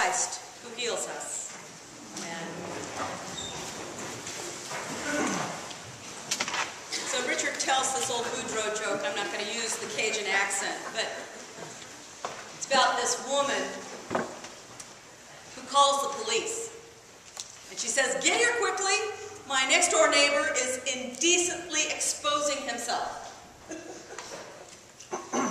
Christ who heals us. Amen. So Richard tells this old Boudreaux joke. I'm not going to use the Cajun accent, but it's about this woman who calls the police. And she says, "Get here quickly. My next-door neighbor is indecently exposing himself."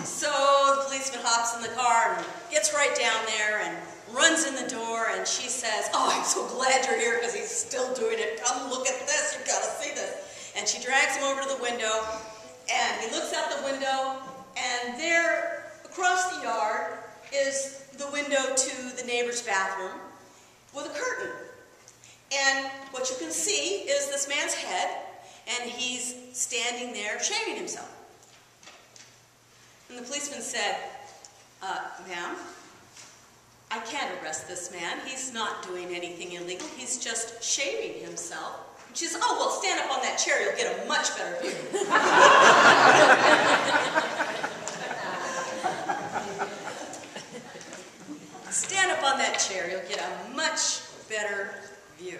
So the policeman hops in the car and gets right down there and runs in the door, and she says, "Oh, I'm so glad you're here because he's still doing it. Come look at this. You've got to see this." And she drags him over to the window, and he looks out the window, and there across the yard is the window to the neighbor's bathroom with a curtain. And what you can see is this man's head, and he's standing there shaving himself. And the policeman said, "Ma'am, I can't arrest this man. He's not doing anything illegal. He's just shaving himself." And she says, "Oh, well, stand up on that chair. You'll get a much better view." Stand up on that chair. You'll get a much better view.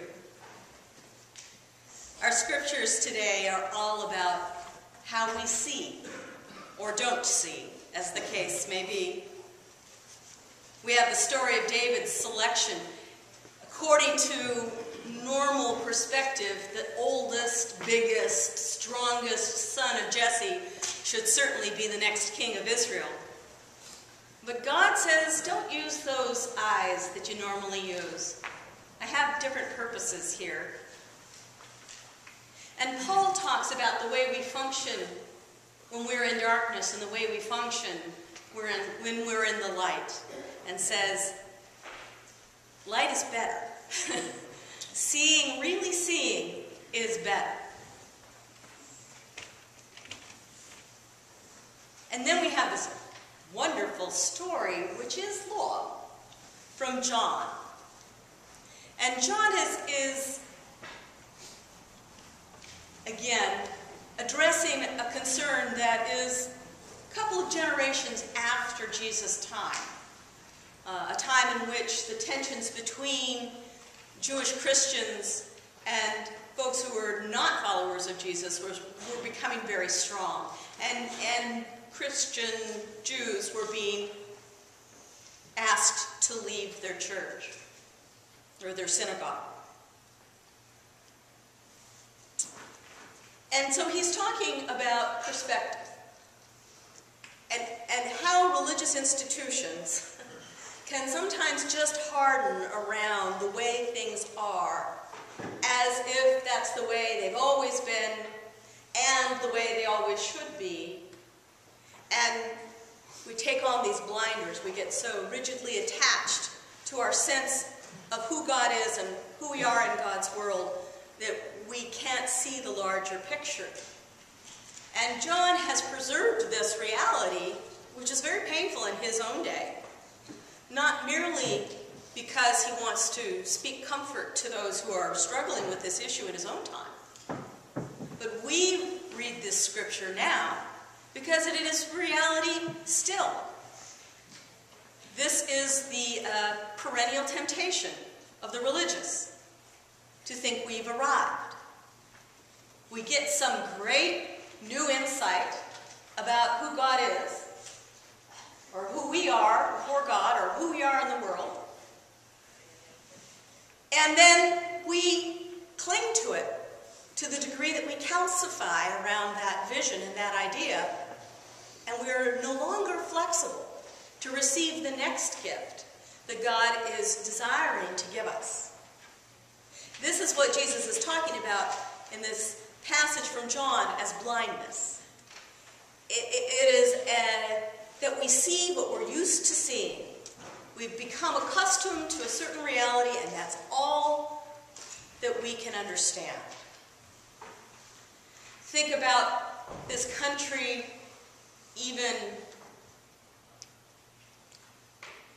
Our scriptures today are all about how we see, or don't see, as the case may be. We have the story of David's selection. According to normal perspective, the oldest, biggest, strongest son of Jesse should certainly be the next king of Israel. But God says, don't use those eyes that you normally use. I have different purposes here. And Paul talks about the way we function when we're in darkness and the way we function when we're in the light, and says, light is better. Seeing, really seeing, is better. And then we have this wonderful story, which is law, from John. And John is again, addressing a concern that is a couple of generations after Jesus' time. A time in which the tensions between Jewish Christians and folks who were not followers of Jesus were becoming very strong. And Christian Jews were being asked to leave their church or their synagogue. And so he's talking about perspective and how religious institutions can sometimes just harden around the way things are, as if that's the way they've always been and the way they always should be. And we take on these blinders. We get so rigidly attached to our sense of who God is and who we are in God's world that we can't see the larger picture. And John has preserved this reality, which is very painful in his own day, not merely because he wants to speak comfort to those who are struggling with this issue in his own time. But we read this scripture now because it is reality still. This is the perennial temptation of the religious, to think we've arrived. We get some great new insight about who God is, or who we are before God, or who we are in the world. And then we cling to it to the degree that we calcify around that vision and that idea, and we're no longer flexible to receive the next gift that God is desiring to give us. This is what Jesus is talking about in this passage from John as blindness. It is that we see what we're used to seeing. We've become accustomed to a certain reality, and that's all that we can understand. Think about this country even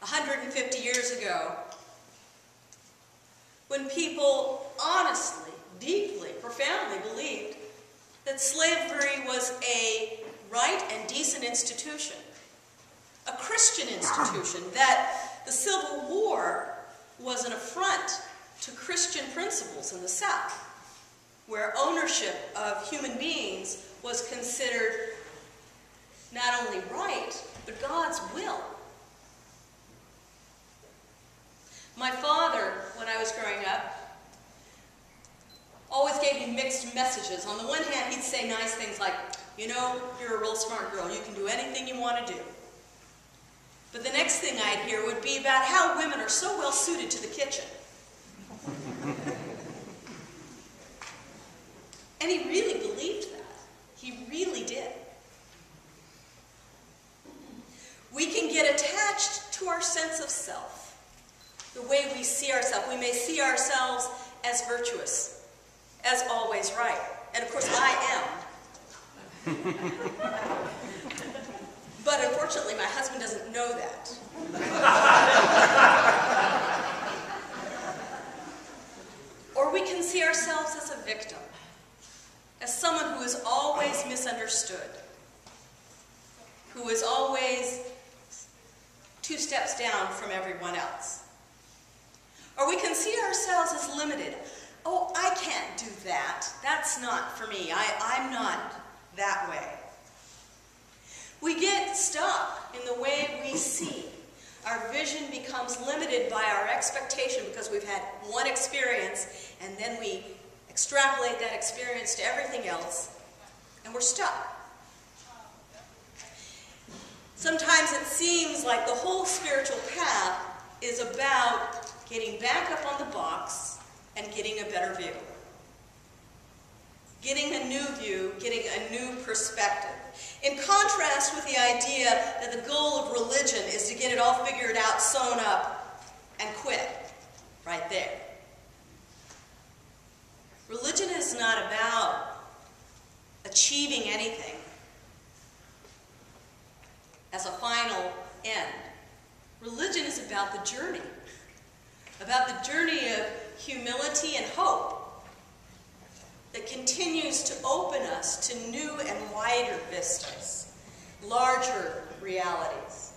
150 years ago, when people honestly, deeply, profoundly believed that slavery was a right and decent institution, a Christian institution, that the Civil War was an affront to Christian principles in the South, where ownership of human beings was considered not only right, but God's will. My father, when I was growing up, always gave me mixed messages. On the one hand, he'd say nice things like, you know, you're a real smart girl. You can do anything you want to do. But the next thing I'd hear would be about how women are so well suited to the kitchen. And he really believed that. He really did. We can get attached to our sense of self, the way we see ourselves. We may see ourselves as virtuous, as always right. And of course, I am. But unfortunately, my husband doesn't know that. Or we can see ourselves as a victim, as someone who is always misunderstood, who is always 2 steps down from everyone else. Or we can see ourselves as limited. Oh, I can't do that. That's not for me. I'm not that way. We get stuck in the way we see. Our vision becomes limited by our expectation because we've had one experience, and then we extrapolate that experience to everything else, and we're stuck. Sometimes it seems like the whole spiritual path is about getting back up on the box and getting a better view. Getting a new view, getting a new perspective. In contrast with the idea that the goal of religion is to get it all figured out, sewn up, and quit right there. Religion is not about achieving anything as a final end. Religion is about the journey of humility and hope that continues to open us to new and wider vistas, larger realities.